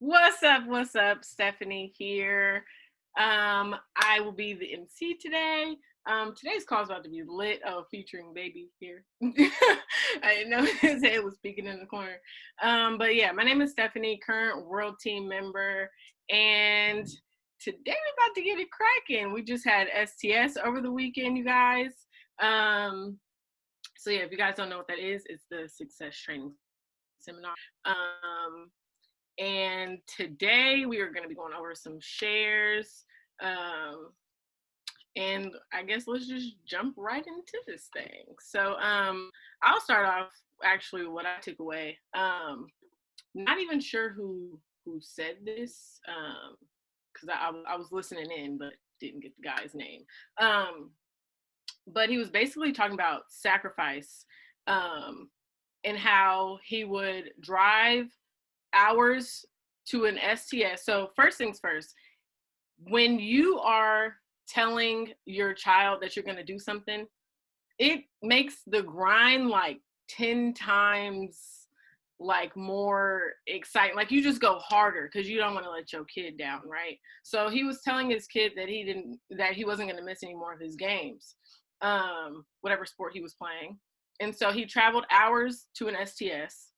What's up? What's up? Stephanie here. I will be the MC today. Today's call is about to be lit. Oh, featuring baby here. I didn't know his head was speaking in the corner. But yeah, my name is Stephanie, current world team member, and today we're about to get it cracking. We just had STS over the weekend, you guys. So yeah, if you guys don't know what that is, it's the Success Training Seminar. And today we are going to be going over some shares. And I guess let's just jump right into this thing. So I'll start off actually what I took away. Not even sure who said this because I was listening in but didn't get the guy's name. But he was basically talking about sacrifice and how he would drive hours to an STS. So first things first, when you are telling your child that you're going to do something, it makes the grind like 10 times like more exciting. Like you just go harder because you don't want to let your kid down, right? So he was telling his kid that he wasn't going to miss any more of his games, whatever sport he was playing. And so he traveled hours to an STS,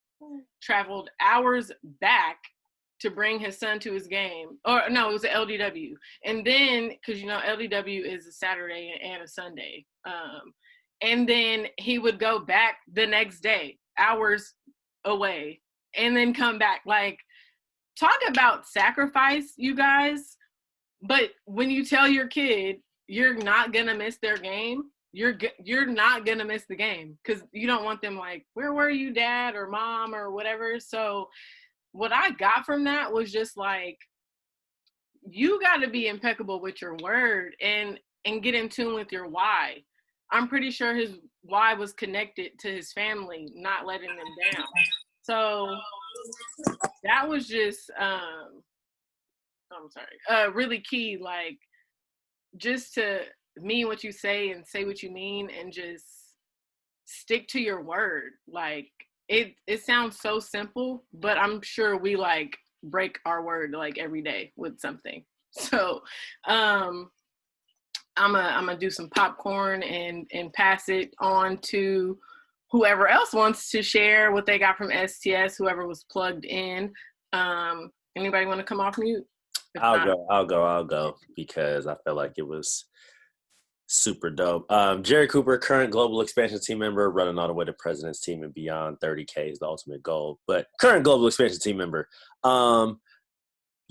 traveled hours back to bring his son to his game. Or no, it was an LDW. And then, because LDW is a Saturday and a Sunday. And then he would go back the next day, hours away, and then come back. Like, talk about sacrifice, you guys. But when you tell your kid you're not gonna miss their game, you're not gonna miss the game because you don't want them like, where were you, dad or mom or whatever. So what I got from that was just like, you got to be impeccable with your word and get in tune with your why. I'm pretty sure his why was connected to his family not letting them down. So that was just really key, like just to mean what you say and say what you mean and just stick to your word. Like it sounds so simple, but I'm sure we like break our word like every day with something. So I'm gonna do some popcorn and pass it on to whoever else wants to share what they got from STS, whoever was plugged in. Anybody want to come off mute? I'll go because I felt like it was super dope. Jerry Cooper, current global expansion team member, running all the way to president's team and beyond. 30K is the ultimate goal, but current global expansion team member.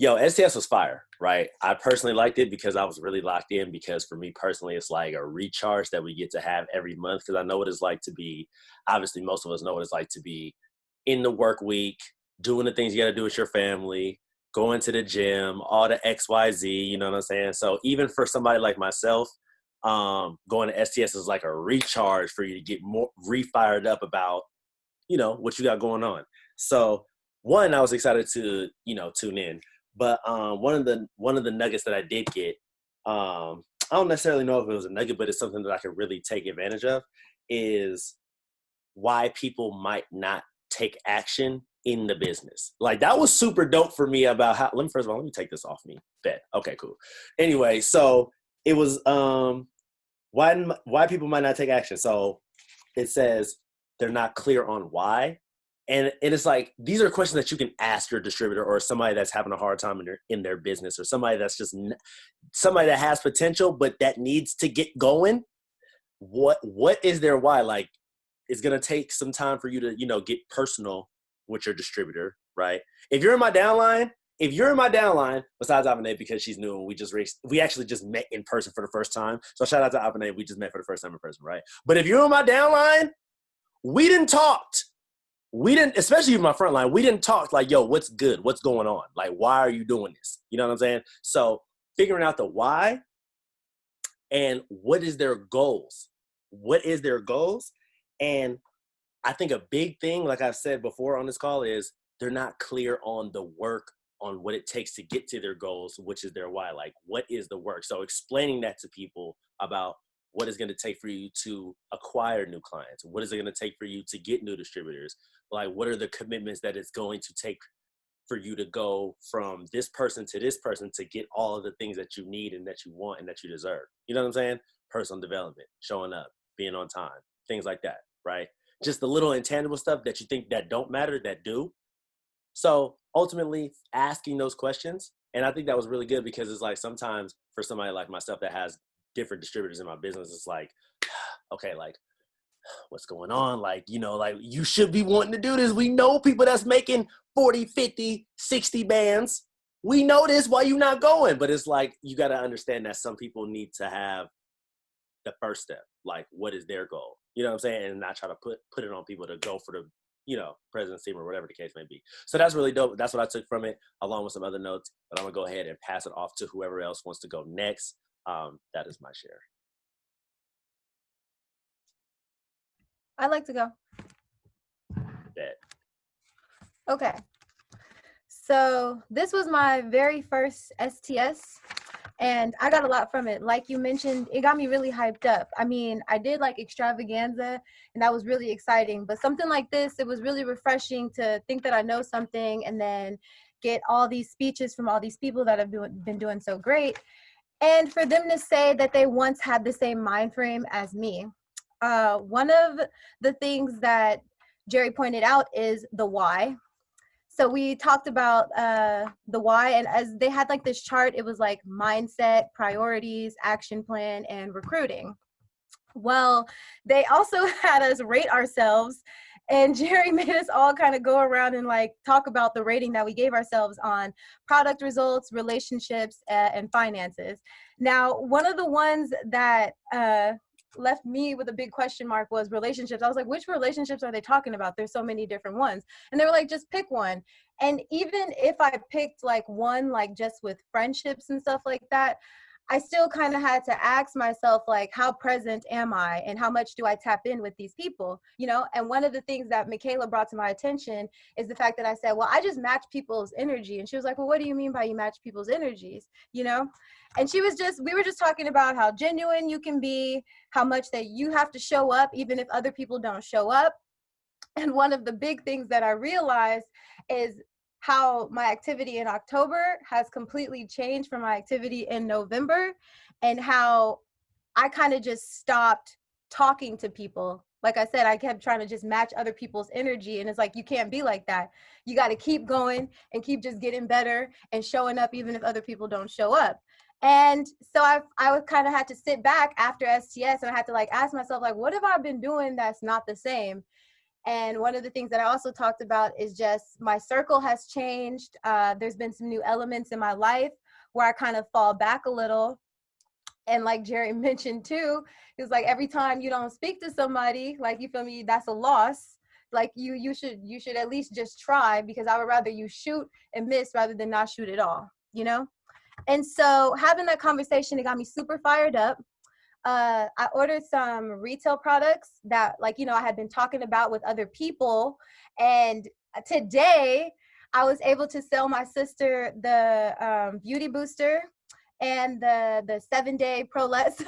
STS was fire, right? I personally liked it because I was really locked in, because for me personally, it's like a recharge that we get to have every month, because I know what it's like to be, obviously most of us know what it's like to be in the work week, doing the things you got to do with your family, going to the gym, all the XYZ, you know what I'm saying? So even for somebody like myself, going to STS is like a recharge for you to get more refired up about, what you got going on. So one, I was excited to, tune in. But one of the nuggets that I did get, I don't necessarily know if it was a nugget, but it's something that I could really take advantage of, is why people might not take action in the business. Like that was super dope for me about how, first of all, let me take this off me. Bet. Okay, cool. Anyway, so it was why people might not take action. So it says they're not clear on why. And it's like, these are questions that you can ask your distributor or somebody that's having a hard time in their business, or somebody that's just somebody that has potential, but that needs to get going. What is their why? Like, it's going to take some time for you to, get personal with your distributor, right? If you're in my downline, besides Avane, because she's new and we actually just met in person for the first time. So shout out to Avane, we just met for the first time in person, right? But if you're in my downline, we didn't talk. We didn't, especially in my front line, we didn't talk like, yo, what's good? What's going on? Like, why are you doing this? You know what I'm saying? So figuring out the why and what is their goals. And I think a big thing, like I've said before on this call, is they're not clear on the work, on what it takes to get to their goals, which is their why. Like, what is the work? So explaining that to people about what is going to take for you to acquire new clients? What is it going to take for you to get new distributors? Like, what are the commitments that it's going to take for you to go from this person to this person to get all of the things that you need and that you want and that you deserve. You know what I'm saying? Personal development, showing up, being on time, things like that, right? Just the little intangible stuff that you think that don't matter, that do. So ultimately asking those questions. And I think that was really good because it's like sometimes for somebody like myself that has different distributors in my business, it's like, okay, like what's going on? Like, you know, like you should be wanting to do this. We know people that's making 40, 50, 60 bands. We know this, why you not going? But it's like, you got to understand that some people need to have the first step. Like, what is their goal? You know what I'm saying? And not try to put it on people to go for the, you know, presidency or whatever the case may be. So that's really dope. That's what I took from it, along with some other notes. But I'm gonna go ahead and pass it off to whoever else wants to go next. That is my share. I'd like to go. Bet. Okay. So this was my very first STS, and I got a lot from it. Like you mentioned, it got me really hyped up. I mean, I did like extravaganza, and that was really exciting. But something like this, it was really refreshing to think that I know something and then get all these speeches from all these people that have been doing so great. And for them to say that they once had the same mind frame as me. One of the things that Jerry pointed out is the why. So we talked about the why, and as they had like this chart, it was like mindset, priorities, action plan, and recruiting. Well, they also had us rate ourselves, and Jerry made us all kind of go around and like talk about the rating that we gave ourselves on product results, relationships, and finances. Now, one of the ones that left me with a big question mark was relationships. I was like, which relationships are they talking about? There's so many different ones. And they were like, just pick one. And even if I picked like one, like just with friendships and stuff like that, I still kind of had to ask myself, like, how present am I and how much do I tap in with these people, you know? And one of the things that Michaela brought to my attention is the fact that I said, well, I just match people's energy. And she was like, well, what do you mean by you match people's energies, you know? And we were just talking about how genuine you can be, how much that you have to show up, even if other people don't show up. And one of the big things that I realized is how my activity in October has completely changed from my activity in November, and how I kind of just stopped talking to people. Like I said, I kept trying to just match other people's energy. And it's like, you can't be like that. You got to keep going and keep just getting better and showing up, even if other people don't show up. And so I kind of had to sit back after STS, and I had to like ask myself, like, what have I been doing that's not the same? And one of the things that I also talked about is just my circle has changed. There's been some new elements in my life where I kind of fall back a little. And like Jerry mentioned too, it was like every time you don't speak to somebody, like, you feel me, that's a loss. Like you should at least just try, because I would rather you shoot and miss rather than not shoot at all, you know? And so having that conversation, it got me super fired up. I ordered some retail products that, like, you know, I had been talking about with other people. And today I was able to sell my sister the beauty booster and the 7-day prolapse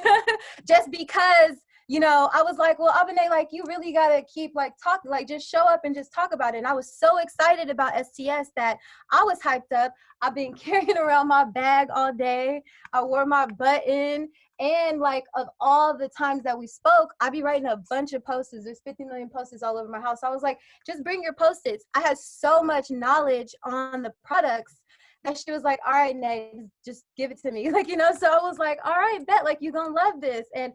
just because, you know, I was like, well, Abene, like, you really got to keep like talking, like just show up and just talk about it. And I was so excited about STS that I was hyped up. I've been carrying around my bag all day. I wore my button. And like, of all the times that we spoke, I'd be writing a bunch of post-its. There's 50 million post-its all over my house. So I was like, just bring your post-its. I had so much knowledge on the products that she was like, all right, Nate, just give it to me. Like, you know, so I was like, all right, bet, like, you're going to love this. And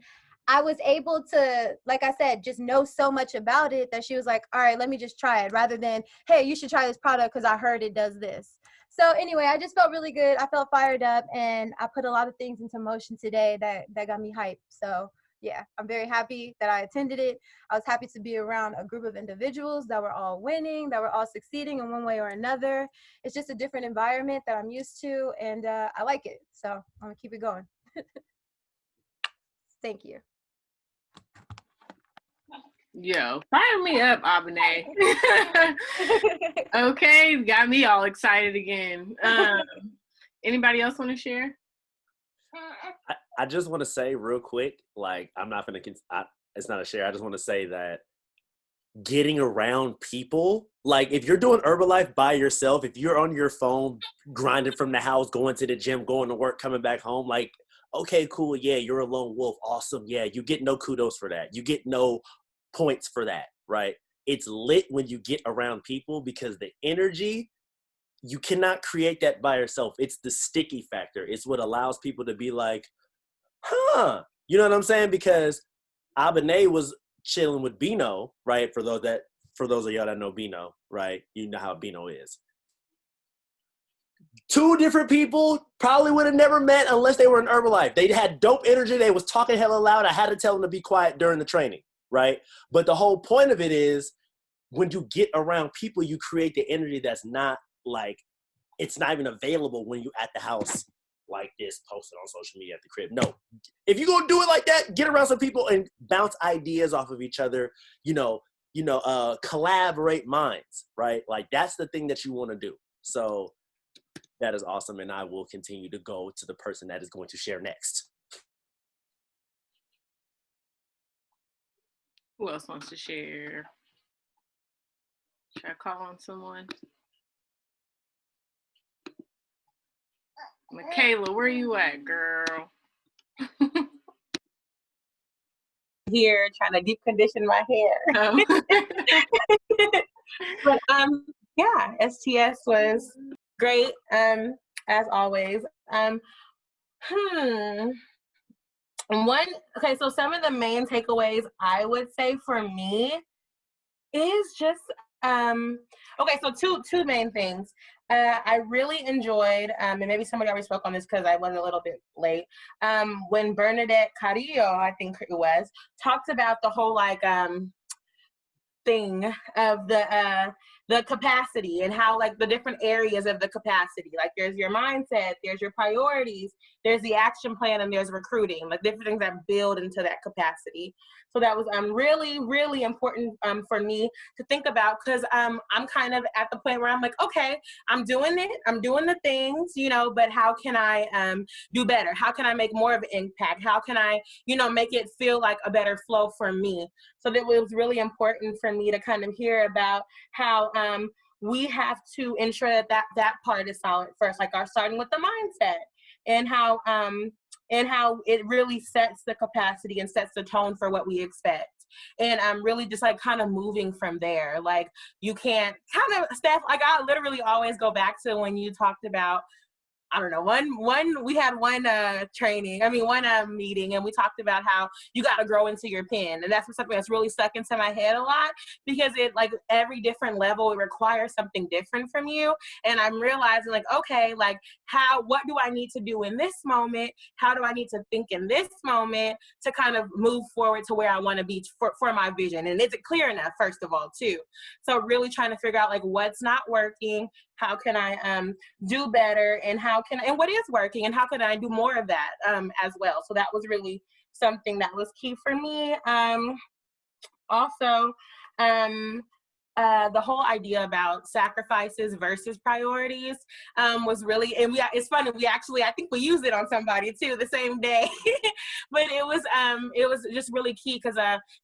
I was able to, like I said, just know so much about it that she was like, all right, let me just try it, rather than, hey, you should try this product because I heard it does this. So anyway, I just felt really good. I felt fired up, and I put a lot of things into motion today that got me hyped. So yeah, I'm very happy that I attended it. I was happy to be around a group of individuals that were all winning, that were all succeeding in one way or another. It's just a different environment that I'm used to, and I like it. So I'm gonna keep it going. Thank you. Yo, fire me up, Abene. Okay, got me all excited again. Anybody else want to share? I just want to say real quick, like, I'm not going to, it's not a share. I just want to say that getting around people. Like if you're doing Herbalife by yourself, if you're on your phone, grinding from the house, going to the gym, going to work, coming back home, like, okay, cool. Yeah, you're a lone wolf. Awesome. Yeah, you get no kudos for that. You get no points for that, right? It's lit when you get around people because the energy, you cannot create that by yourself. It's the sticky factor. It's what allows people to be like, huh, you know what I'm saying? Because Abene was chilling with Bino, right? For those of y'all that know Bino, right? You know how Bino is. Two different people probably would have never met unless they were in Herbalife. They had dope energy. They was talking hella loud. I had to tell them to be quiet during the training, right? But the whole point of it is when you get around people, you create the energy that's not like, it's not even available when you at the house like this, posted on social media at the crib. No, if you're gonna do it like that, get around some people and bounce ideas off of each other, collaborate minds, right? Like that's the thing that you want to do. So that is awesome. And I will continue to go to the person that is going to share next. Who else wants to share? Should I call on someone? Michaela, where you at, girl? Here trying to deep condition my hair. Oh. But yeah, STS was great, as always. Okay, so some of the main takeaways I would say for me is just okay, so two main things. I really enjoyed, and maybe somebody already spoke on this because I was a little bit late, when Bernadette Carrillo, I think it was, talked about the whole like thing of the capacity and how like the different areas of the capacity, like there's your mindset, there's your priorities, there's the action plan, and there's recruiting, like different things that build into that capacity. So that was really, really important for me to think about, because I'm kind of at the point where I'm like, okay, I'm doing the things, but how can I do better? How can I make more of an impact? How can I, make it feel like a better flow for me? So that was really important for me to kind of hear about how we have to ensure that part is solid first, like starting with the mindset, and how it really sets the capacity and sets the tone for what we expect. And I'm really just like kind of moving from there. Like you can't kind of Steph, like I literally always go back to when you talked about, I don't know, we had one meeting, and we talked about how you got to grow into your pen. And that's something that's really stuck into my head a lot, because it, like, every different level, it requires something different from you. And I'm realizing, like, okay, like what do I need to do in this moment? How do I need to think in this moment to kind of move forward to where I want to be for my vision? And is it clear enough, first of all, too? So really trying to figure out like what's not working, how can I do better, and what is working, and how can I do more of that as well. So that was really something that was key for me. Also, the whole idea about sacrifices versus priorities was really, and it's funny, I think we used it on somebody too the same day. But it was just really key, because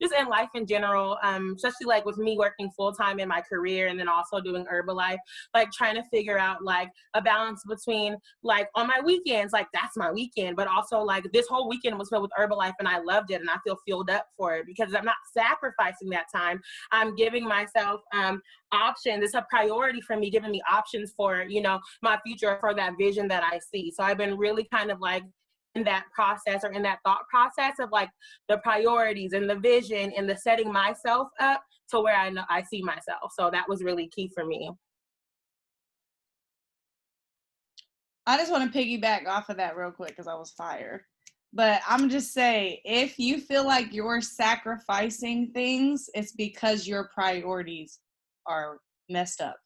just in life in general, especially like with me working full-time in my career and then also doing Herbalife, like trying to figure out like a balance between like on my weekends, like that's my weekend, but also like this whole weekend was filled with Herbalife and I loved it and I feel filled up for it, because I'm not sacrificing that time. I'm giving myself options. It's a priority for me, giving me options for, my future, for that vision that I see. So I've been really kind of like in that process, or in that thought process of like the priorities and the vision and the setting myself up to where I know I see myself. So that was really key for me. I just want to piggyback off of that real quick because I was fired. But I'm just saying, if you feel like you're sacrificing things, it's because your priorities are messed up.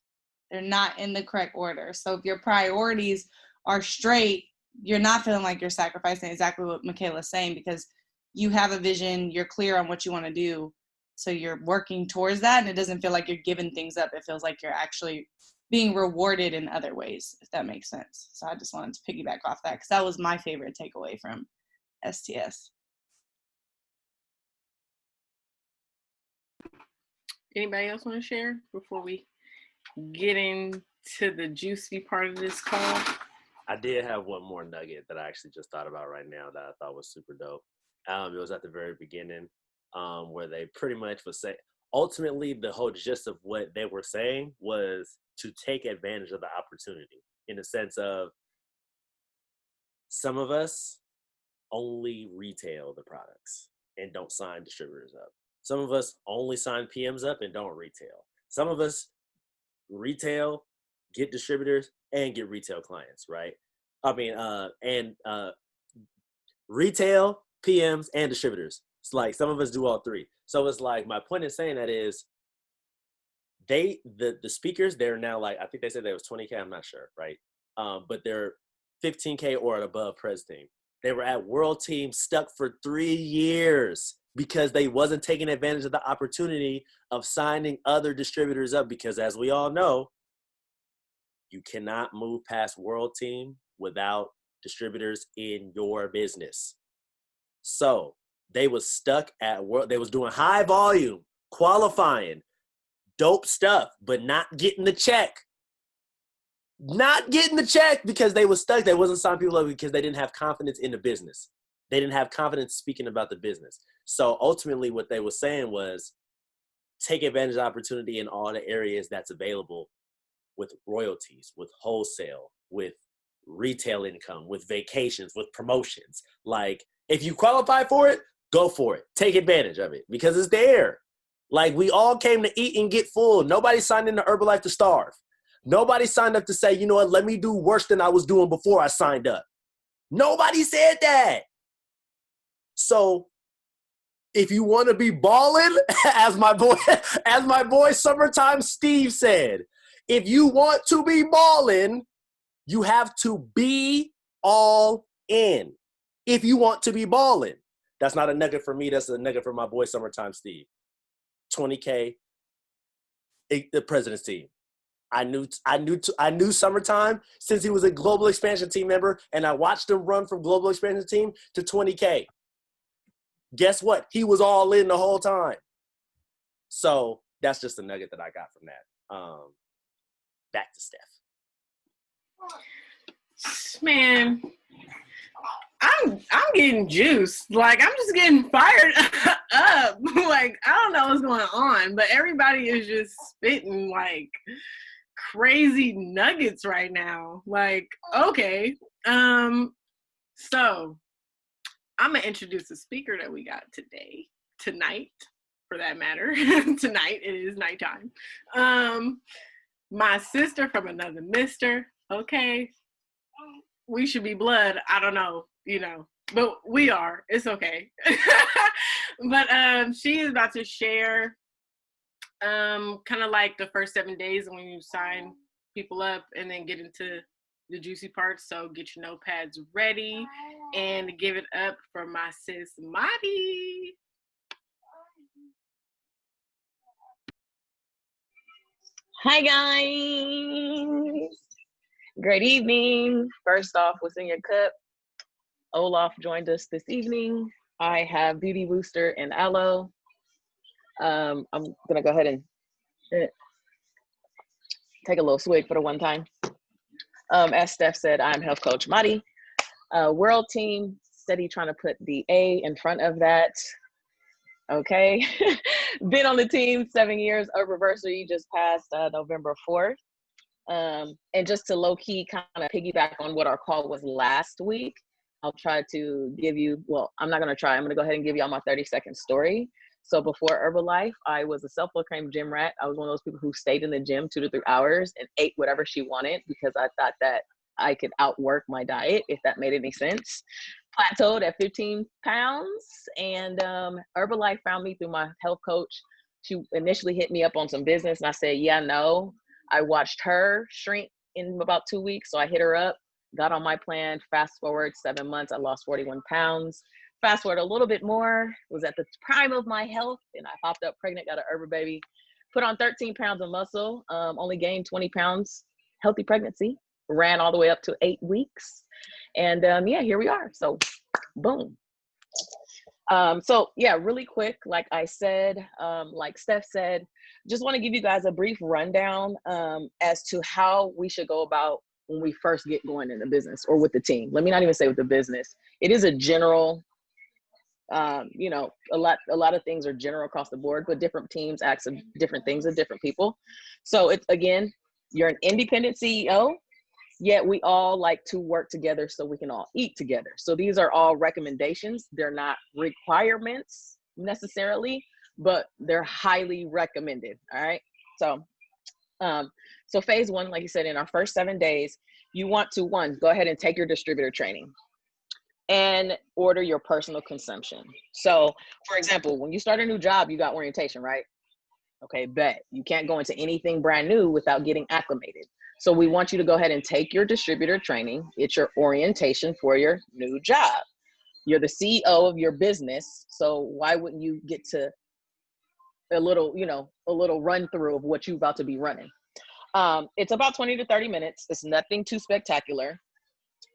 They're not in the correct order. So if your priorities are straight, you're not feeling like you're sacrificing, exactly what Michaela's saying, because you have a vision, you're clear on what you want to do. So you're working towards that, and it doesn't feel like you're giving things up. It feels like you're actually being rewarded in other ways, if that makes sense. So I just wanted to piggyback off that, because that was my favorite takeaway from STS. Anybody else want to share before we get into the juicy part of this call? I did have one more nugget that I actually just thought about right now that I thought was super dope. It was at the very beginning, where they pretty much was saying, ultimately, the whole gist of what they were saying was to take advantage of the opportunity, in the sense of some of us only retail the products and don't sign distributors up. Some of us only sign PMs up and don't retail. Some of us retail, get distributors, and get retail clients, right? I mean, retail, PMs, and distributors. It's like some of us do all three. So it's like, my point in saying that is, the speakers, they're now like, I think they said there was 20K, I'm not sure, right? But they're 15K or above pres team. They were at World Team, stuck for 3 years because they wasn't taking advantage of the opportunity of signing other distributors up, because as we all know, you cannot move past World Team without distributors in your business. So they was stuck at World. They was doing high volume, qualifying, dope stuff, but not getting the check. Not getting the check because they was stuck. They wasn't signing people up because they didn't have confidence in the business. They didn't have confidence speaking about the business. So ultimately what they were saying was, take advantage of the opportunity in all the areas that's available, with royalties, with wholesale, with retail income, with vacations, with promotions. Like, if you qualify for it, go for it. Take advantage of it because it's there. Like, we all came to eat and get full. Nobody signed into Herbalife to starve. Nobody signed up to say, you know what, let me do worse than I was doing before I signed up. Nobody said that. So if you want to be balling, as my boy Summertime Steve said, if you want to be balling, you have to be all in. If you want to be balling. That's not a nugget for me. That's a nugget for my boy Summertime Steve. 20K, the president's team. I knew Summertime since he was a Global Expansion Team member, and I watched him run from Global Expansion Team to 20K. Guess what? He was all in the whole time. So that's just a nugget that I got from that. Back to Steph. Man, I'm getting juiced. Like, I'm just getting fired up. Like, I don't know what's going on, but everybody is just spitting like crazy nuggets right now. Like, okay. So I'm gonna introduce the speaker that we got tonight, for that matter. Tonight, it is nighttime. My sister from another mister. Okay, we should be blood. I don't know, but we are. It's okay. But she is about to share kind of like the first 7 days when you sign people up, and then get into the juicy parts. So get your notepads ready and give it up for my sis Madi. Hi guys, great evening. First off, what's in your cup? Olaf joined us this evening. I have Beauty Booster and Aloe. I'm gonna go ahead and take a little swig for the one time. As Steph said, I'm health coach Madi. World Team, steady trying to put the A in front of that. Okay, been on the team 7 years. Anniversary just passed November 4th. And just to low-key kind of piggyback on what our call was last week, I'll try to give you, well, I'm not going to try. I'm going to go ahead and give you all my 30-second story. So before Herbalife, I was a self-proclaimed gym rat. I was one of those people who stayed in the gym 2 to 3 hours and ate whatever she wanted because I thought that I could outwork my diet, if that made any sense. Plateaued at 15 pounds, and Herbalife found me through my health coach. She initially hit me up on some business, and I said, yeah, no. I watched her shrink in about 2 weeks, so I hit her up, got on my plan. Fast forward 7 months, I lost 41 pounds. Fast forward a little bit more, was at the prime of my health, and I popped up pregnant, got an Herba baby, put on 13 pounds of muscle, only gained 20 pounds, healthy pregnancy, ran all the way up to 8 weeks. And yeah, here we are. So boom. So yeah, really quick, like I said, like Steph said, just want to give you guys a brief rundown as to how we should go about when we first get going in the business or with the team. Let me not even say with the business. It is a general, you know, a lot of things are general across the board, but different teams ask different things of different people. So it's, again, you're an independent CEO, yet we all like to work together so we can all eat together. So these are all recommendations. They're not requirements necessarily, but they're highly recommended. All right. So, so phase one, like you said, in our first 7 days, you want to, one, go ahead and take your distributor training and order your personal consumption. So for example, when you start a new job, you got orientation, right? Okay, bet. You can't go into anything brand new without getting acclimated. So we want you to go ahead and take your distributor training. It's your orientation for your new job. You're the CEO of your business. So why wouldn't you get to a little, you know, a little run through of what you're about to be running? It's about 20 to 30 minutes. It's nothing too spectacular.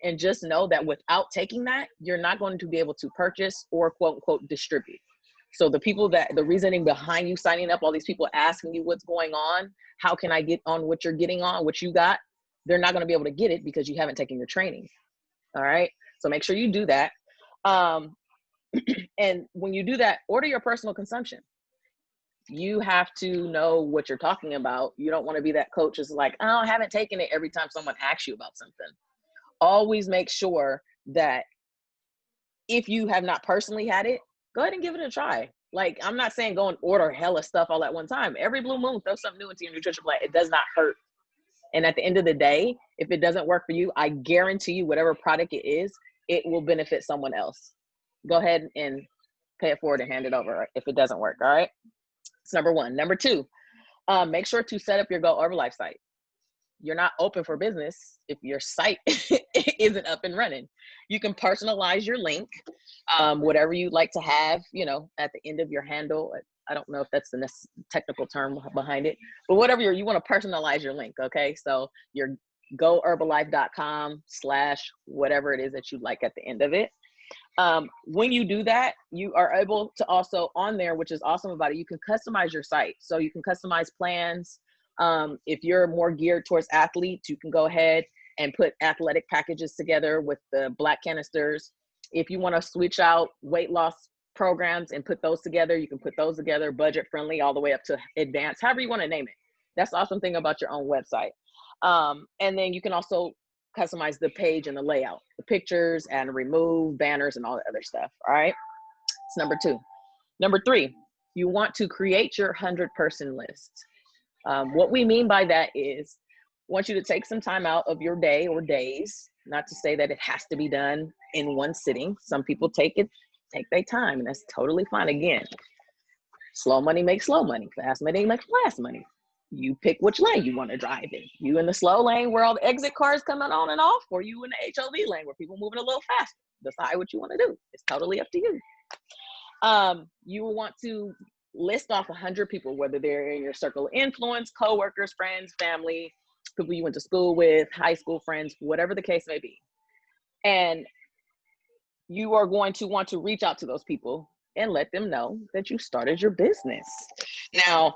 And just know that without taking that, you're not going to be able to purchase or quote unquote distribute. So the people that, the reasoning behind you signing up, all these people asking you what's going on, how can I get on what you're getting on, what you got, they're not going to be able to get it because you haven't taken your training. All right. So make sure you do that. And when you do that, order your personal consumption. You have to know what you're talking about. You don't want to be that coach is like, oh, I haven't taken it every time someone asks you about something. Always make sure that if you have not personally had it, go ahead and give it a try. Like, I'm not saying go and order hella stuff all at one time. Every blue moon, throw something new into your nutrition plan. It does not hurt. And at the end of the day, if it doesn't work for you, I guarantee you whatever product it is, it will benefit someone else. Go ahead and pay it forward and hand it over if it doesn't work, all right? It's number one. Number two, make sure to set up your Go Herbalife site. You're not open for business if your site isn't up and running. You can personalize your link, whatever you like to have, you know, at the end of your handle. I don't know if that's the technical term behind it, but whatever you want to personalize your link. Okay. So your goherbalife.com / whatever it is that you like at the end of it. When you do that, you are able to also on there, which is awesome about it, you can customize your site. So you can customize plans. If you're more geared towards athletes, you can go ahead and put athletic packages together with the black canisters. If you want to switch out weight loss programs and put those together, you can put those together, budget friendly, all the way up to advanced, however you want to name it. That's the awesome thing about your own website. And then you can also customize the page and the layout, the pictures, and remove banners and all the other stuff. All right. It's number two. Number three, you want to create your 100-person list. What we mean by that is, I want you to take some time out of your day or days, not to say that it has to be done in one sitting. Some people take their time, and that's totally fine. Again, slow money makes slow money. Fast money makes fast money. You pick which lane you want to drive in. You in the slow lane where all the exit cars coming on and off, or you in the HOV lane where people moving a little faster. Decide what you want to do. It's totally up to you. You will want to list off 100 people, whether they're in your circle of influence, coworkers, friends, family, people you went to school with, high school friends, whatever the case may be. And you are going to want to reach out to those people and let them know that you started your business. Now,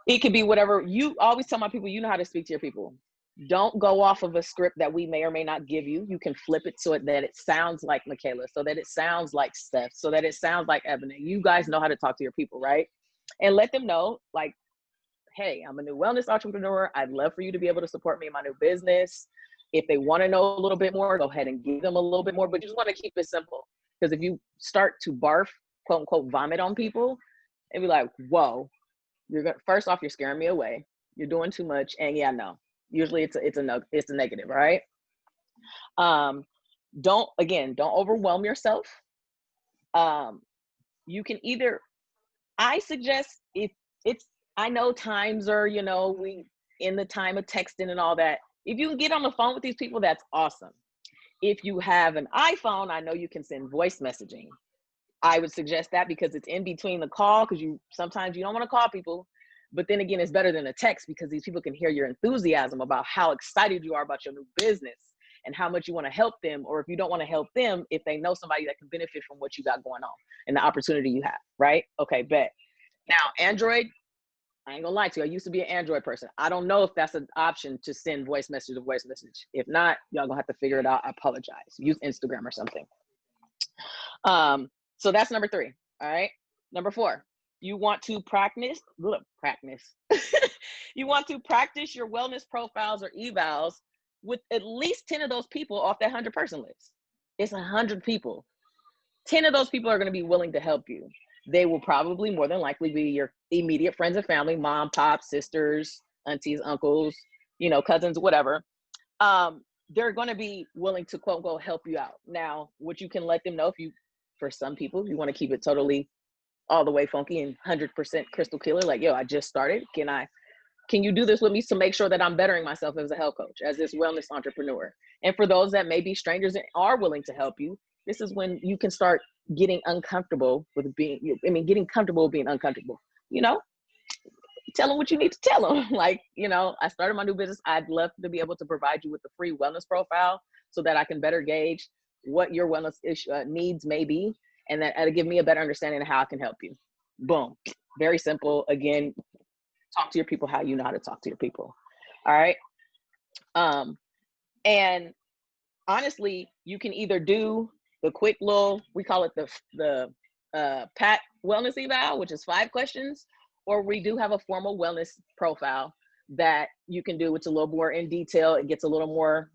it could be whatever. You always tell my people, you know how to speak to your people. Don't go off of a script that we may or may not give you. You can flip it so that it sounds like Michaela, so that it sounds like Steph, so that it sounds like Ebony. You guys know how to talk to your people, right? And let them know, like, hey, I'm a new wellness entrepreneur. I'd love for you to be able to support me in my new business. If they want to know a little bit more, go ahead and give them a little bit more, but you just want to keep it simple. Because if you start to barf, quote unquote, vomit on people, and be like, whoa, first off, you're scaring me away. You're doing too much. And yeah, no, usually it's a negative, right? Don't overwhelm yourself. You can either, I suggest, I know times are, we in the time of texting and all that. If you can get on the phone with these people, that's awesome. If you have an iPhone, I know you can send voice messaging. I would suggest that because it's in between the call, because sometimes you don't want to call people, but then again, it's better than a text because these people can hear your enthusiasm about how excited you are about your new business. and how much you want to help them, or if you don't want to help them, if they know somebody that can benefit from what you got going on and the opportunity you have, right? Okay, bet. Now, Android, I ain't gonna lie to you, I used to be an Android person. I don't know if that's an option to send voice message to voice message. If not, y'all gonna have to figure it out. I apologize. Use Instagram or something. So that's number 3, all right? Number 4, you want to practice. You want to practice your wellness profiles or evals with at least 10 of those people off that 100-person list. It's 100 people. 10 of those people are going to be willing to help you. They will probably more than likely be your immediate friends and family, mom, pop, sisters, aunties, uncles, you know, cousins, whatever. They're going to be willing to quote unquote help you out. Now, what you can let them know, if you, for some people, if you want to keep it totally all the way funky and 100% crystal clear, like, yo, I just started. Can you do this with me to make sure that I'm bettering myself as a health coach, as this wellness entrepreneur? And for those that may be strangers and are willing to help you, this is when you can start getting uncomfortable with getting comfortable being uncomfortable. You know, tell them what you need to tell them. Like, you know, I started my new business. I'd love to be able to provide you with the free wellness profile so that I can better gauge what your wellness needs may be, and that it'll give me a better understanding of how I can help you. Boom. Very simple. Again, talk to your people how you know how to talk to your people. All right. And honestly, you can either do the quick little, we call it the PAT wellness eval, which is 5 questions, or we do have a formal wellness profile that you can do, which is a little more in detail. It gets a little more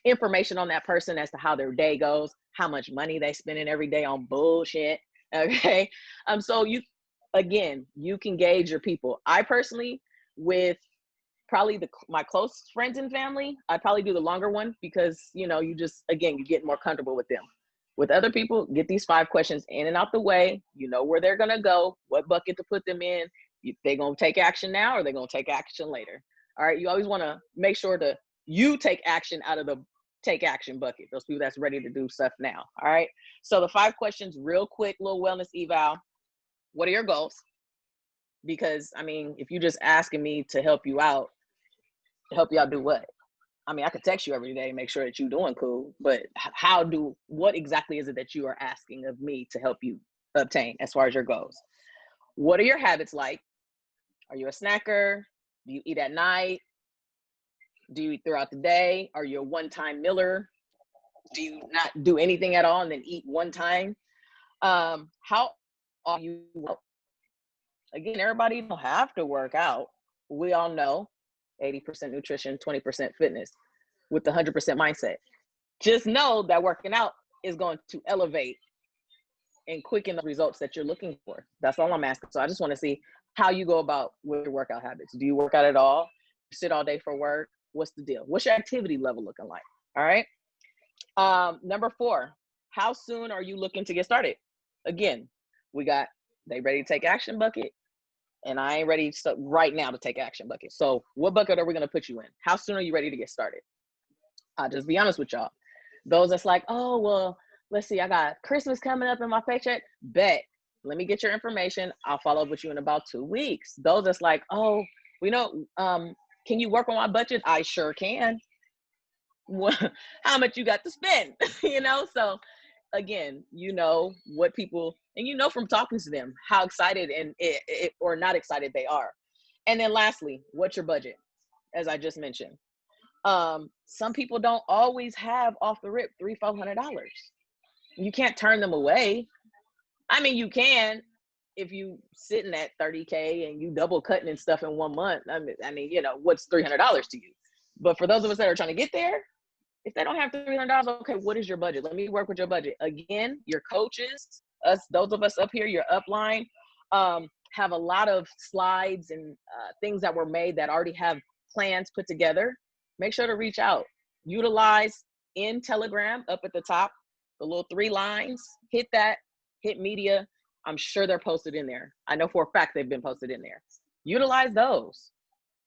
information on that person as to how their day goes, how much money they spending every day on bullshit. Okay. So you can gauge your people. I personally, with probably my close friends and family, I probably do the longer one because, you know, you get more comfortable with them. With other people, get these 5 questions in and out the way. You know where they're going to go, what bucket to put them in. They're going to take action now, or they're going to take action later. All right. You always want to make sure you take action out of the take action bucket. Those people that's ready to do stuff now. All right. So the 5 questions, real quick, little wellness eval. What are your goals? Because I mean, if you're just asking me to help you out do what? I mean, I could text you every day and make sure that you're doing cool, but what exactly is it that you are asking of me to help you obtain as far as your goals? What are your habits like? Are you a snacker? Do you eat at night? Do you eat throughout the day? Are you a one-time miller? Do you not do anything at all and then eat one time? How are you? Again, everybody don't have to work out. We all know 80% nutrition, 20% fitness with the 100% mindset. Just know that working out is going to elevate and quicken the results that you're looking for. That's all I'm asking. So I just want to see how you go about with your workout habits. Do you work out at all? Sit all day for work? What's the deal? What's your activity level looking like? All right. Number 4, how soon are you looking to get started? Again, we got they ready to take action bucket, and I ain't ready right now to take action bucket. So what bucket are we going to put you in? How soon are you ready to get started? I'll just be honest with y'all. Those that's like, oh, well, let's see, I got Christmas coming up in my paycheck. Bet. Let me get your information. I'll follow up with you in about 2 weeks. Those that's like, oh, can you work on my budget? I sure can. How much you got to spend? You know, so again, you know what people, and you know from talking to them how excited and or not excited they are. And then lastly, what's your budget? As I just mentioned, some people don't always have off the rip $300-400. You can't turn them away. I mean, you can if you sitting at 30K and you double cutting and stuff in 1 month. I mean, you know, what's $300 to you? But for those of us that are trying to get there, if they don't have $300, okay, what is your budget? Let me work with your budget. Again, your coaches, those of us up here, your upline, have a lot of slides and things that were made that already have plans put together. Make sure to reach out. Utilize in Telegram up at the top, the little 3 lines. Hit that, hit media. I'm sure they're posted in there. I know for a fact they've been posted in there. Utilize those.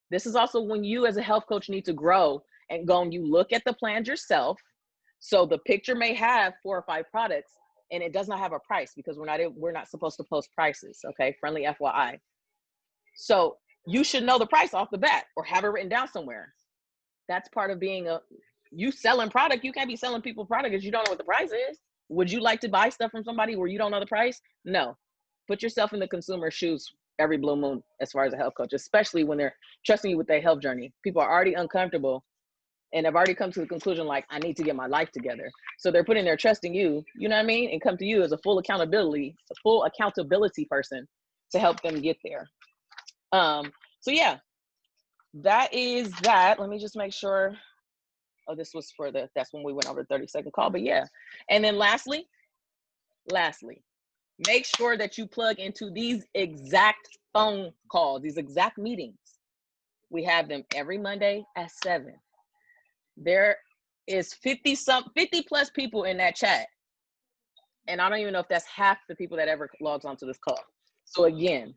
This is also when you as a health coach need to grow and go and you look at the plans yourself. So the picture may have 4 or 5 products and it does not have a price because we're not supposed to post prices. Okay. Friendly FYI. So you should know the price off the bat or have it written down somewhere. That's part of being you selling product, you can't be selling people product because you don't know what the price is. Would you like to buy stuff from somebody where you don't know the price? No. Put yourself in the consumer's shoes every blue moon as far as a health coach, especially when they're trusting you with their health journey. People are already uncomfortable and have already come to the conclusion, like, I need to get my life together. So they're putting their trust in you, you know what I mean? And come to you as a full accountability person to help them get there. So yeah, that is that. Let me just make sure. Oh, this was for that's when we went over the 30-second call, but yeah. And then lastly, make sure that you plug into these exact phone calls, these exact meetings. We have them every Monday at 7. There is 50 plus people in that chat. And I don't even know if that's half the people that ever logs onto this call. So again,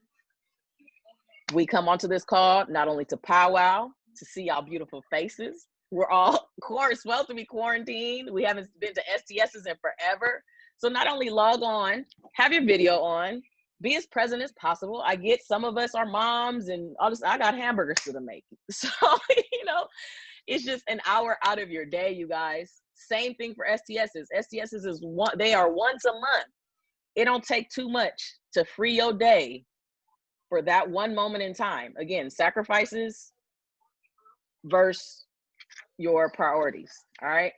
we come onto this call not only to powwow, to see our beautiful faces. We're all, of course, supposed to be quarantined. We haven't been to STSs in forever. So not only log on, have your video on, be as present as possible. I get some of us are moms and all this. I got hamburgers to make. So, it's just an hour out of your day, you guys. Same thing for STSs. STSs they are once a month. It don't take too much to free your day for that one moment in time. Again, sacrifices versus your priorities. All right.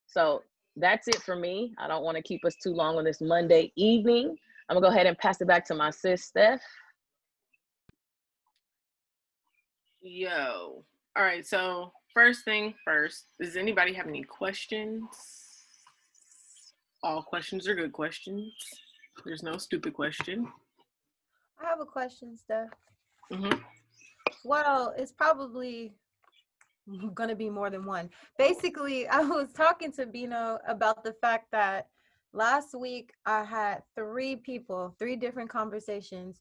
So that's it for me. I don't want to keep us too long on this Monday evening. I'm gonna go ahead and pass it back to my sis, Steph. Yo. All right. So first thing first, does anybody have any questions? All questions are good questions. There's no stupid question. I have a question, Steph. Mm-hmm. Well, it's probably gonna be more than one. Basically, I was talking to Bino about the fact that last week I had 3 different conversations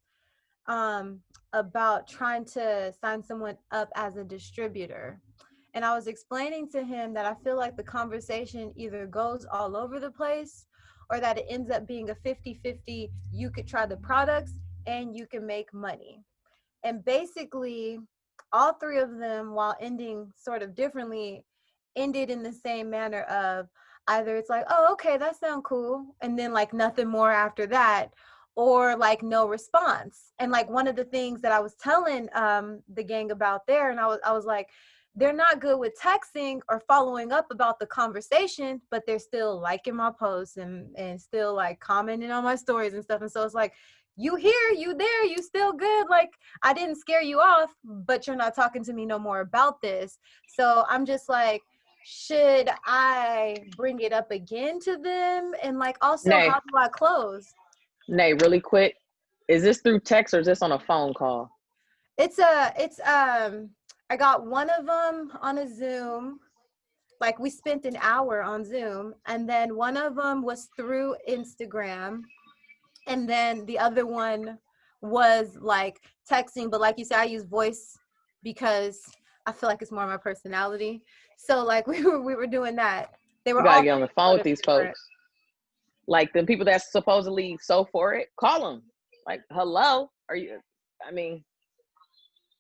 about trying to sign someone up as a distributor. And I was explaining to him that I feel like the conversation either goes all over the place or that it ends up being a 50-50. You could try the products and you can make money. And basically, all 3 of them, while ending sort of differently, ended in the same manner of either it's like, oh, okay, that sounds cool, and then like nothing more after that, or like no response. And like one of the things that I was telling the gang about there, and I was like, they're not good with texting or following up about the conversation, but they're still liking my posts and still like commenting on my stories and stuff. And so it's like, you here, you there, you still good. Like, I didn't scare you off, but you're not talking to me no more about this. So I'm just like, should I bring it up again to them? And like, also, Nay. how do I close? Nay, really quick. Is this through text or is this on a phone call? I got one of them on a Zoom. Like, we spent an hour on Zoom, and then one of them was through Instagram. And then the other one was like texting, but like you said, I use voice because I feel like it's more my personality. So like we were doing that. They were You gotta all get on the phone with these folks. Like the people that's supposedly so for it, call them. Like, hello, are you? I mean,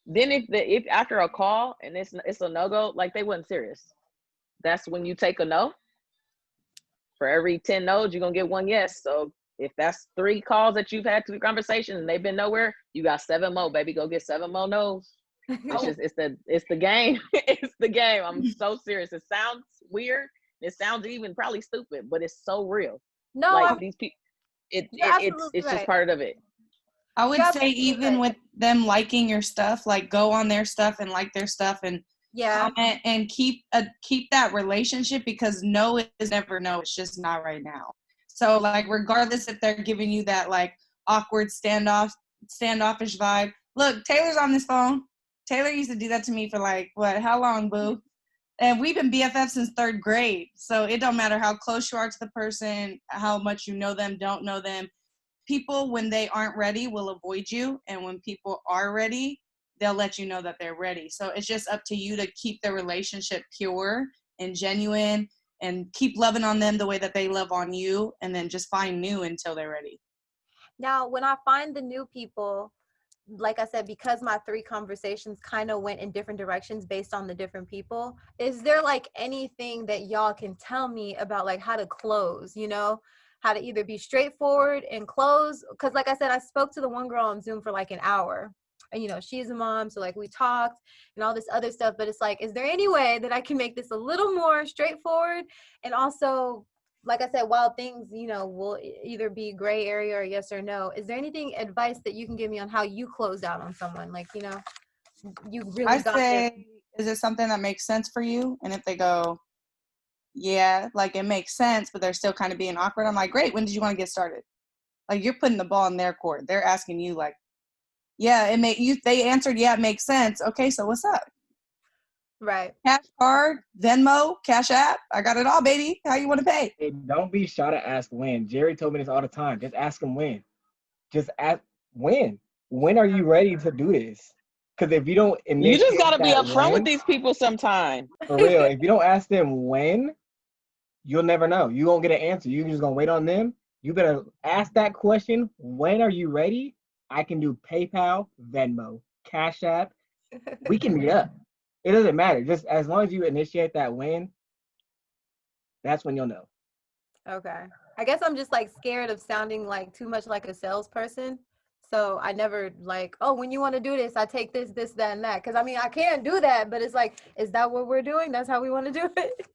then if after a call and it's a no-go, like they wasn't serious. That's when you take a no. For every 10 no's, you're gonna get 1 yes. So if that's 3 calls that you've had to the conversation and they've been nowhere, you got 7 more, baby. Go get 7 more no's. It's the game. It's the game. I'm so serious. It sounds weird. It sounds even probably stupid, but it's so real. No, like these people, it's right. just part of it. I would say even with them liking your stuff, like go on their stuff and like their stuff and comment and keep that relationship, because no is never no. It's just not right now. So like regardless if they're giving you that like awkward standoffish vibe. Look, Taylor's on this phone. Taylor used to do that to me for like how long, boo? And we've been BFFs since 3rd grade. So it don't matter how close you are to the person, how much you know them, don't know them. People, when they aren't ready, will avoid you. And when people are ready, they'll let you know that they're ready. So it's just up to you to keep the relationship pure and genuine and keep loving on them the way that they love on you, and then just find new until they're ready. Now, when I find the new people, like I said, because my 3 conversations kind of went in different directions based on the different people, is there like anything that y'all can tell me about like how to close, you know, how to either be straightforward and close? Because like I said, I spoke to the one girl on Zoom for like an hour, and, you know, she's a mom. So like we talked and all this other stuff, but it's like, is there any way that I can make this a little more straightforward? And also, like I said, while things, you know, will either be gray area or yes or no, is there anything advice that you can give me on how you close out on someone? Like, you know, you really I got them. say, is it something that makes sense for you? And if they go, yeah, like it makes sense, but they're still kind of being awkward, I'm like, great, when did you want to get started? Like, you're putting the ball in their court. They're asking you like, yeah, they answered, yeah, it makes sense. Okay, so what's up? Right. Cash card, Venmo, Cash App. I got it all, baby. How you want to pay? Hey, don't be shy to ask when. Jerry told me this all the time. Just ask him when. Just ask when. When are you ready to do this? Because if you don't You initiate just got to be that upfront with when, these people sometime. for real, if you don't ask them when, you'll never know. You won't get an answer. You're just going to wait on them. You better ask that question. When are you ready? I can do PayPal, Venmo, Cash App. We can meet up. It doesn't matter. Just as long as you initiate that when, that's when you'll know. Okay. I guess I'm just like scared of sounding like too much like a salesperson. So I never like, oh, when you want to do this, I take this, this, that, and that. Because I mean, I can do that, but it's like, is that what we're doing? That's how we want to do it.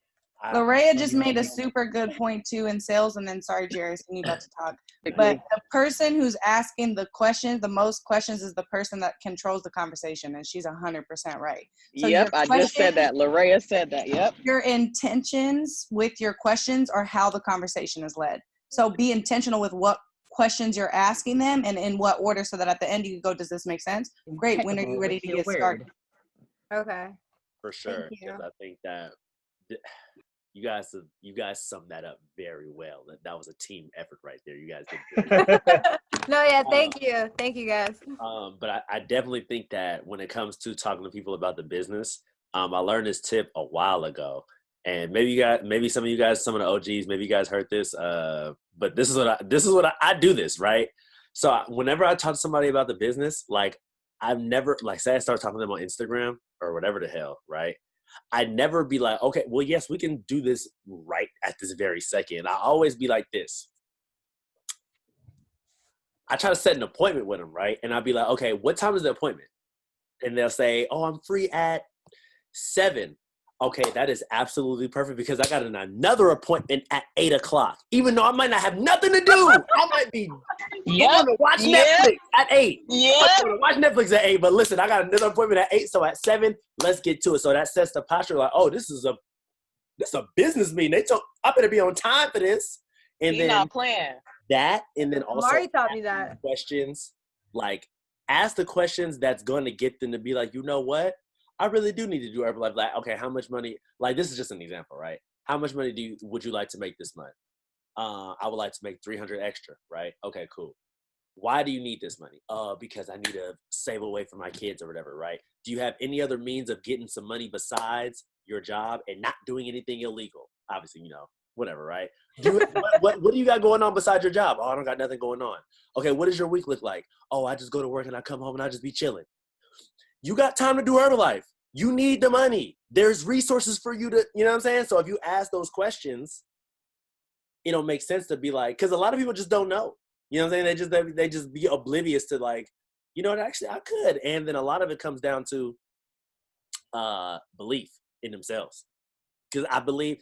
Larea just made a super good point too in sales, and then sorry, Jerry, so you about to talk. But the person who's asking the questions, the most questions, is the person that controls the conversation, and she's 100% right. So Yep, I just said that. Larea said that. Yep. Your intentions with your questions are how the conversation is led. So be intentional with what questions you're asking them and in what order, so that at the end you can go, does this make sense? Great. When are you ready to get started? Okay. For sure. Thank you. Because I think that you guys summed that up very well. That was a team effort right there. You guys did great. No, yeah, thank you. Thank you, guys. But I definitely think that when it comes to talking to people about the business, I learned this tip a while ago. And maybe some of you guys, some of the OGs, maybe you guys heard this. But this is what I do this, right? So whenever I talk to somebody about the business, like I've never, like say I start talking to them on Instagram or whatever the hell, right? I'd never be like, okay, well, yes, we can do this right at this very second. I always be like this. I try to set an appointment with them, right? And I'll be like, okay, what time is the appointment? And they'll say, oh, I'm free at 7. Okay, that is absolutely perfect because I got another appointment at 8 o'clock. Even though I might not have nothing to do. I might be going to watch Netflix at 8. Yeah. I'm going to watch Netflix at 8, but listen, I got another appointment at 8, so at 7, let's get to it. So that sets the posture like, oh, this is a business meeting. I better be on time for this. And He's then not playing. that, and then also Mari taught me that. questions, like ask the questions that's going to get them to be like, you know what? I really do need to do Herbalife. Like, okay, how much money? Like, this is just an example, right? How much money would you like to make this month? I would like to make 300 extra, right? Okay, cool. Why do you need this money? Because I need to save away for my kids or whatever, right? Do you have any other means of getting some money besides your job and not doing anything illegal? Obviously, you know, whatever, right? What do you got going on besides your job? Oh, I don't got nothing going on. Okay, what does your week look like? Oh, I just go to work and I come home and I just be chilling. You got time to do Herbalife. You need the money. There's resources for you to, you know what I'm saying? So if you ask those questions, it'll make sense to be like, because a lot of people just don't know. You know what I'm saying? They just be oblivious to like, you know what, actually I could. And then a lot of it comes down to belief in themselves. Because I belief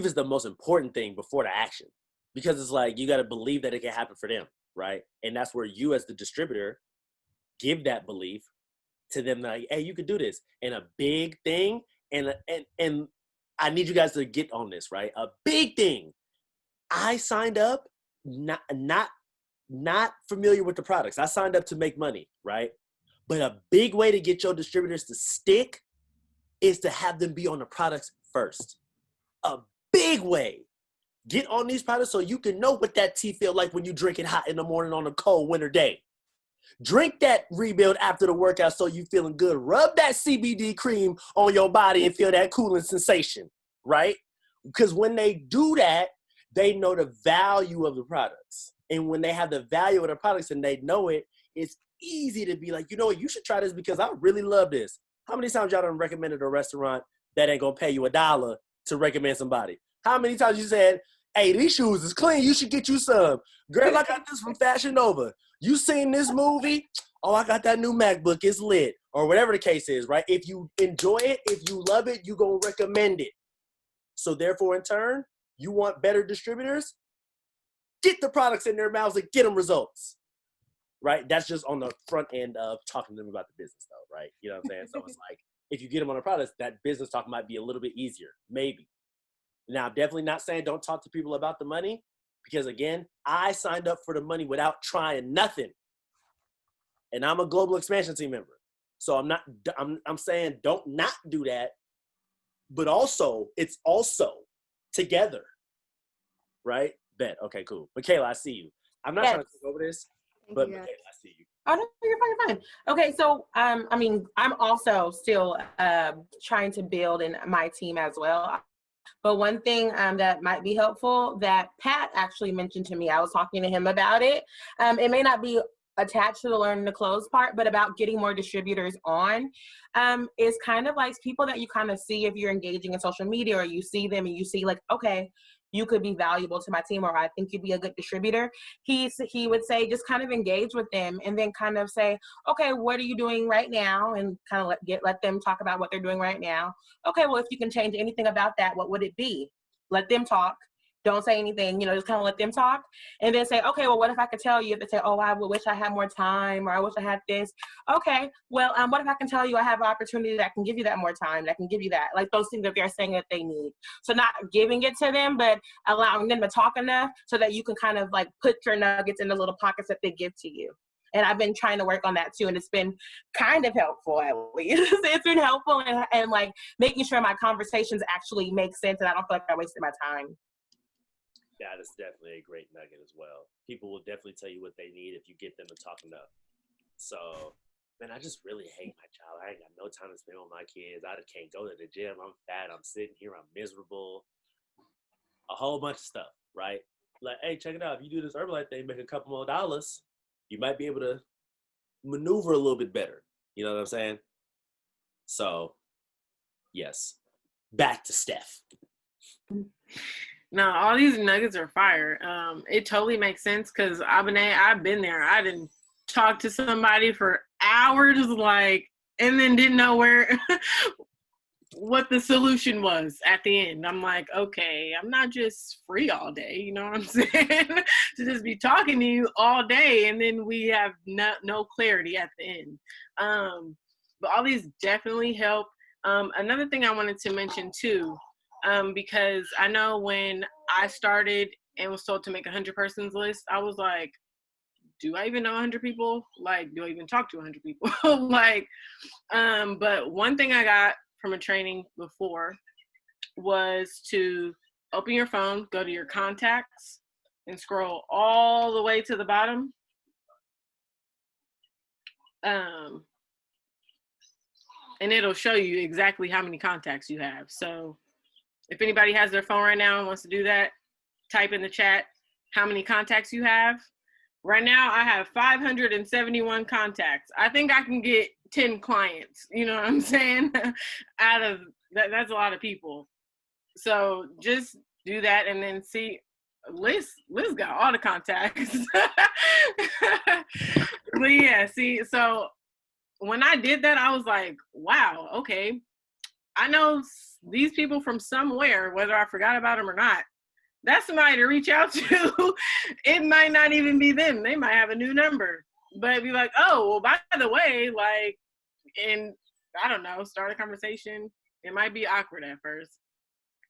is the most important thing before the action. Because it's like, you got to believe that it can happen for them, right? And that's where you as the distributor give that belief to them, like, hey, you could do this. And a big thing, and I need you guys to get on this, right? A big thing. I signed up not familiar with the products. I signed up to make money, right? But a big way to get your distributors to stick is to have them be on the products first. A big way. Get on these products so you can know what that tea feel like when you drink it hot in the morning on a cold winter day. Drink that Rebuild after the workout so you feeling good. Rub that CBD cream on your body and feel that cooling sensation, right? Because when they do that, they know the value of the products. And when they have the value of the products and they know it, it's easy to be like, you know what, you should try this because I really love this. How many times y'all done recommended a restaurant that ain't gonna pay you $1 to recommend somebody? How many times you said, hey, these shoes is clean, you should get you some. Girl, I got this from Fashion Nova. You seen this movie? Oh, I got that new MacBook, it's lit. Or whatever the case is, right? If you enjoy it, if you love it, you gonna recommend it. So therefore, in turn, you want better distributors? Get the products in their mouths and get them results. Right? That's just on the front end of talking to them about the business, though, right? You know what I'm saying? So it's like, if you get them on the products, that business talk might be a little bit easier, maybe. Now, definitely not saying don't talk to people about the money, because again, I signed up for the money without trying nothing. And I'm a global expansion team member. So I'm saying don't not do that, but also, it's also together, right? Bet. Okay, cool. Michaela, I see you. I'm not trying to take over this, but Michaela, I see you. Oh, no, you're fine, you're fine. Okay, so, I mean, I'm also still trying to build in my team as well. But one thing that might be helpful that Pat actually mentioned to me, I was talking to him about it. It may not be attached to the learn to close part, but about getting more distributors on is kind of like people that you kind of see if you're engaging in social media, or you see them and you see like, okay, you could be valuable to my team, or I think you'd be a good distributor. He would say, just kind of engage with them and then kind of say, okay, what are you doing right now? And kind of let them talk about what they're doing right now. Okay, well, if you can change anything about that, what would it be? Let them talk. Don't say anything, just kind of let them talk. And then say, okay, well, what if I could tell you? If they say, oh, I wish I had more time, or I wish I had this. Okay, well, what if I can tell you I have an opportunity that can give you that more time, that can give you that, like those things that they're saying that they need. So not giving it to them, but allowing them to talk enough so that you can kind of like put your nuggets in the little pockets that they give to you. And I've been trying to work on that too. And it's been kind of helpful, at least. It's been helpful and like making sure my conversations actually make sense and I don't feel like I wasted my time. That is definitely a great nugget as well. People will definitely tell you what they need if you get them to talk enough. So, man, I just really hate my job. I ain't got no time to spend with my kids. I just can't go to the gym. I'm fat. I'm sitting here. I'm miserable. A whole bunch of stuff, right? Like, hey, check it out. If you do this Herbalife thing, make a couple more dollars, you might be able to maneuver a little bit better. You know what I'm saying? So, yes. Back to Steph. No, all these nuggets are fire. It totally makes sense because Abene, I've been there. I didn't talk to somebody for hours, and then didn't know what the solution was at the end. I'm like, okay, I'm not just free all day. You know what I'm saying? To just be talking to you all day, and then we have no clarity at the end. But all these definitely help. Another thing I wanted to mention too, because I know when I started and was told to make 100 persons list, I was like, do I even know 100 people? Like, do I even talk to 100 people? But one thing I got from a training before was to open your phone, go to your contacts, and scroll all the way to the bottom. And it'll show you exactly how many contacts you have. So if anybody has their phone right now and wants to do that, type in the chat how many contacts you have. Right now, I have 571 contacts. I think I can get 10 clients, you know what I'm saying? Out of that, that's a lot of people. So just do that and then see. Liz got all the contacts. But yeah, see, so when I did that, I was like, wow, okay. I know these people from somewhere, whether I forgot about them or not. That's somebody to reach out to. It might not even be them. They might have a new number. But be like, oh, well, by the way, and I don't know, start a conversation. It might be awkward at first.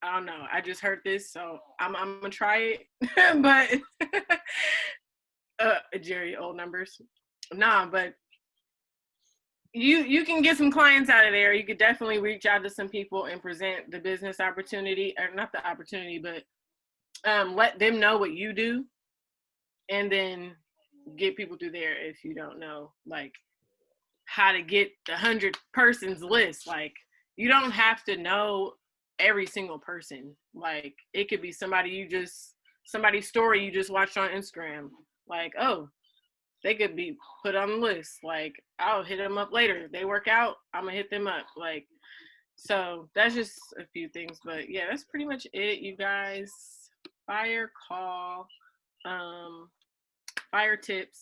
I don't know. I just heard this, so I'm going to try it. But, Jerry, old numbers. Nah, but you can get some clients out of there. You could definitely reach out to some people and present the business opportunity, or not the opportunity, but let them know what you do, and then get people through there if you don't know how to get the 100 persons list. You don't have to know every single person. It could be somebody's story you just watched on Instagram. Oh, they could be put on the list. Like, I'll hit them up later. They work out, I'm gonna hit them up. Like, so that's just a few things. But yeah, that's pretty much it, you guys. Fire call, fire tips.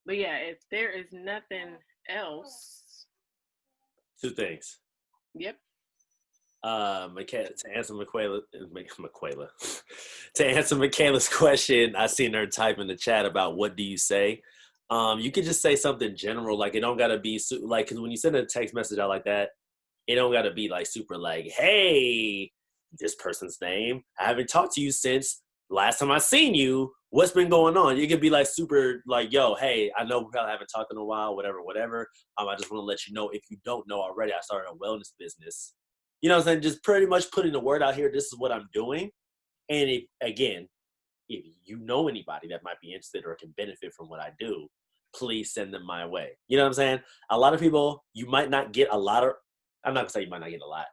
But yeah, if there is nothing else. 2 things. Yep. To answer to answer Michaela's question, I seen her type in the chat about what do you say. You could just say something general, like it don't gotta be like, because when you send a text message out like that, it don't gotta be like super like, hey, this person's name, I haven't talked to you since last time I seen you. What's been going on? You could be like super like, yo, hey, I know we probably haven't talked in a while, whatever. I just want to let you know, if you don't know already, I started a wellness business. You know what I'm saying? Just pretty much putting the word out here. This is what I'm doing. And if you know anybody that might be interested or can benefit from what I do, please send them my way. You know what I'm saying? A lot of people, you might not get a lot of, I'm not gonna say you might not get a lot.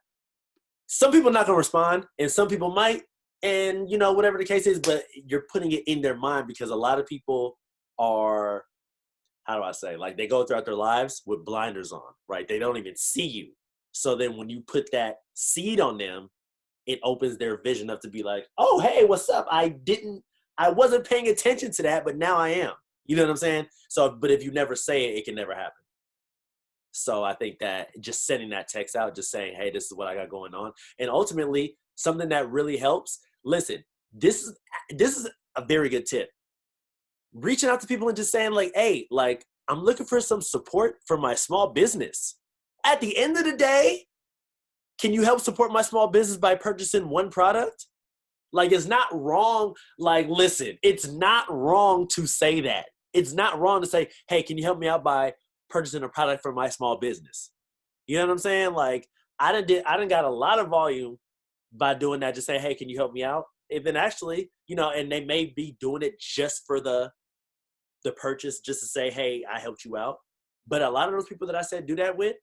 Some people are not gonna respond and some people might, and you know, whatever the case is, but you're putting it in their mind because a lot of people are, how do I say, like they go throughout their lives with blinders on, right? They don't even see you. So then when you put that seed on them, it opens their vision up to be like, oh, hey, what's up? I wasn't paying attention to that, but now I am. You know what I'm saying? So, but if you never say it, it can never happen. So I think that just sending that text out, just saying, hey, this is what I got going on. And ultimately, something that really helps, listen, this is a very good tip. Reaching out to people and just saying like, hey, like, I'm looking for some support for my small business. At the end of the day, can you help support my small business by purchasing one product? Like, it's not wrong. Like, listen, it's not wrong to say that. It's not wrong to say, hey, can you help me out by purchasing a product for my small business? You know what I'm saying? Like, I done got a lot of volume by doing that. Just say, hey, can you help me out? And then actually, you know, and they may be doing it just for the purchase, just to say, hey, I helped you out. But a lot of those people that I said do that with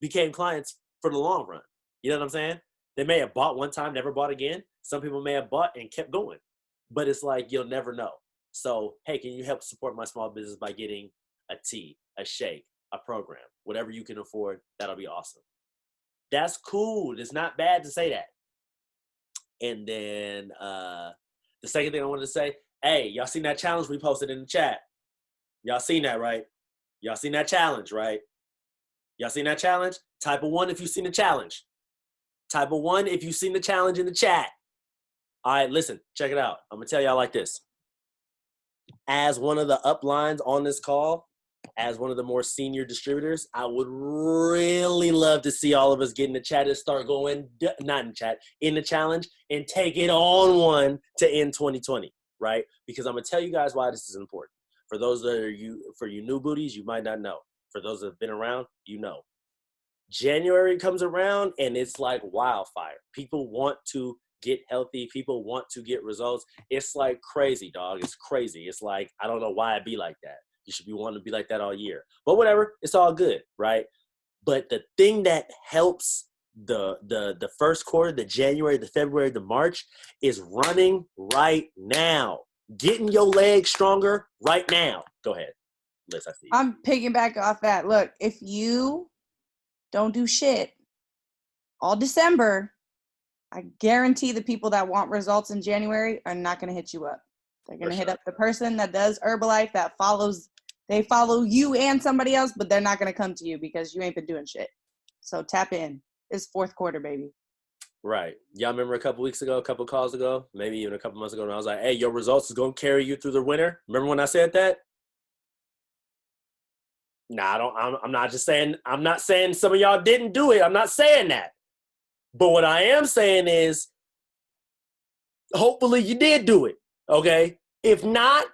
became clients for the long run. You know what I'm saying? They may have bought one time, never bought again. Some people may have bought and kept going. But it's like, you'll never know. So, hey, can you help support my small business by getting a tea, a shake, a program, whatever you can afford? That'll be awesome. That's cool. It's not bad to say that. And then the second thing I wanted to say, hey, y'all seen that challenge we posted in the chat? Y'all seen that, right? Y'all seen that challenge, right? Y'all seen that challenge? Type of 1 if you've seen the challenge. Type of 1 if you've seen the challenge in the chat. All right, listen, check it out. I'm going to tell y'all like this. As one of the uplines on this call, as one of the more senior distributors, I would really love to see all of us get in the chat and start going, not in the chat, in the challenge, and take it on one to end 2020, right? Because I'm going to tell you guys why this is important. For those that are for you new booties, you might not know. For those that have been around, you know. January comes around and it's like wildfire. People want to get healthy. People want to get results. It's like crazy, dog. It's crazy. It's like, I don't know why it be like that. You should be wanting to be like that all year. But whatever, it's all good, right? But the thing that helps the first quarter, the January, the February, the March, is running right now. Getting your legs stronger right now. Go ahead, Liz, I see you. I'm picking back off that. Look, if you don't do shit all December, I guarantee the people that want results in January are not going to hit you up. They're going to hit up the person that does Herbalife, they follow you and somebody else, but they're not going to come to you because you ain't been doing shit. So tap in. It's fourth quarter, baby. Right. Y'all remember a couple weeks ago, a couple calls ago, maybe even a couple months ago, when I was like, hey, your results is going to carry you through the winter. Remember when I said that? Nah, I'm not saying some of y'all didn't do it. I'm not saying that. But what I am saying is, hopefully you did do it. Okay. If not,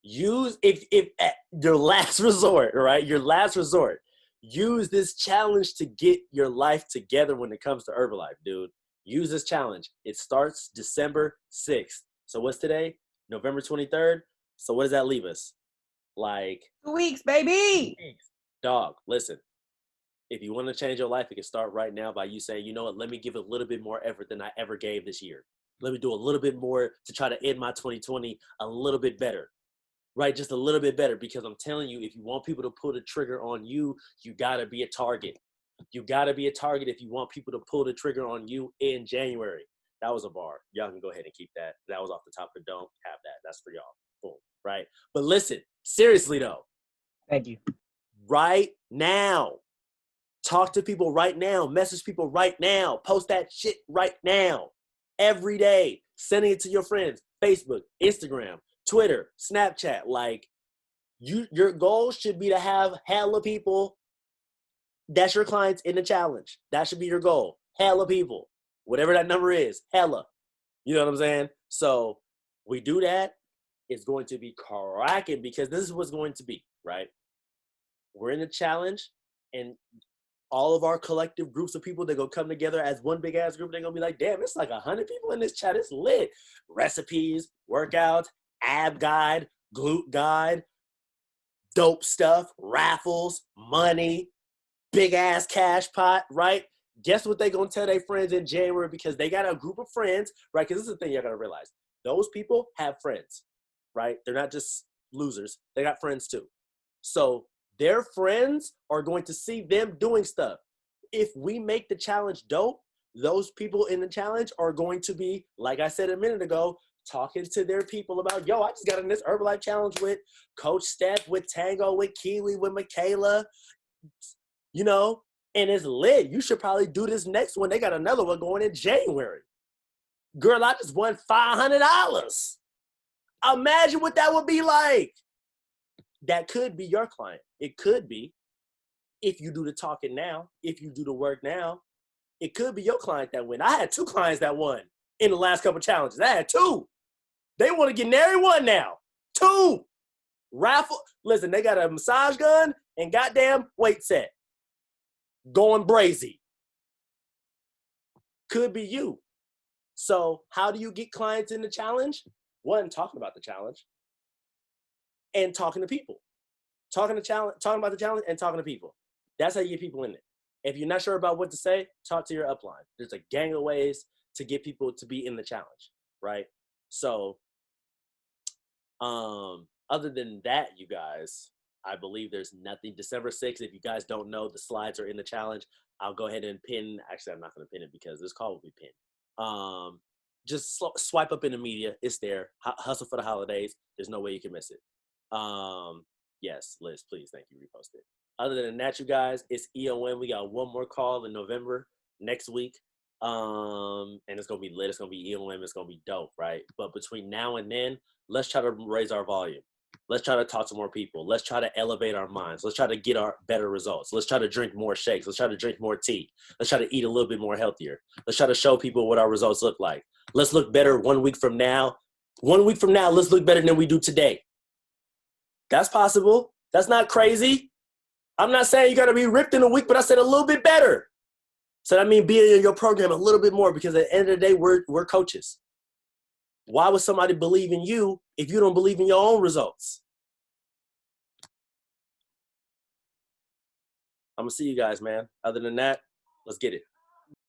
if at your last resort, right? Your last resort, use this challenge to get your life together when it comes to Herbalife, dude. Use this challenge. It starts December 6th. So what's today? November 23rd. So what does that leave us? Like 2 weeks, baby. 2 weeks. Dog, listen. If you want to change your life, it can start right now by you saying, you know what, let me give a little bit more effort than I ever gave this year. Let me do a little bit more to try to end my 2020 a little bit better. right? Just a little bit better, because I'm telling you, if you want people to pull the trigger on you, you got to be a target. You got to be a target if you want people to pull the trigger on you in January. That was a bar. Y'all can go ahead and keep that. That was off the top, but don't have that. That's for y'all. Boom. Right? But listen, seriously though. Thank you. Right now. Talk to people right now. Message people right now. Post that shit right now. Every day. Sending it to your friends. Facebook, Instagram, Twitter, Snapchat. Like, your goal should be to have hella people that's your clients in the challenge. That should be your goal. Hella people. Whatever that number is, hella. You know what I'm saying? So we do that. It's going to be cracking, because this is what's going to be, right? We're in a challenge, and all of our collective groups of people, they're going to come together as one big ass group. They're going to be like, damn, it's like 100 people in this chat. It's lit. Recipes, workouts, ab guide, glute guide, dope stuff, raffles, money, big ass cash pot, right? Guess what they gonna tell their friends in January, because they got a group of friends, right? Because this is the thing you gotta realize. Those people have friends, right? They're not just losers. They got friends too. So their friends are going to see them doing stuff. If we make the challenge dope, those people in the challenge are going to be, like I said a minute ago, talking to their people about, yo, I just got in this Herbalife challenge with Coach Steph, with Tango, with Kiwi, with Michaela, you know, and it's lit. You should probably do this next one. They got another one going in January. Girl, I just won $500. Imagine what that would be like. That could be your client. It could be, if you do the talking now, if you do the work now, it could be your client that win. I had 2 clients that won in the last couple challenges. I had 2. They want to get nary one now. 2. Raffle. Listen, they got a massage gun and goddamn weight set. Going brazy. Could be you. So how do you get clients in the challenge? 1, talking about the challenge and talking to people. Talking about the challenge and talking to people. That's how you get people in it. If you're not sure about what to say, talk to your upline. There's a gang of ways to get people to be in the challenge, right? So other than that, you guys, I believe there's nothing. December 6th, if you guys don't know, the slides are in the challenge. I'll go ahead and pin. Actually, I'm not going to pin it because this call will be pinned. Just swipe up in the media. It's there. Hustle for the holidays. There's no way you can miss it. Yes, Liz, please. Thank you. Repost it. Other than that, you guys, it's EOM. We got one more call in November next week. And it's going to be lit. It's going to be EOM. It's going to be dope, right? But between now and then, let's try to raise our volume. Let's try to talk to more people. Let's try to elevate our minds. Let's try to get our better results. Let's try to drink more shakes. Let's try to drink more tea. Let's try to eat a little bit more healthier. Let's try to show people what our results look like. Let's look better 1 week from now. 1 week from now, let's look better than we do today. That's possible. That's not crazy. I'm not saying you got to be ripped in a week, but I said a little bit better. So that means being in your program a little bit more, because at the end of the day, we're coaches. Why would somebody believe in you if you don't believe in your own results? I'm going to see you guys, man. Other than that, let's get it.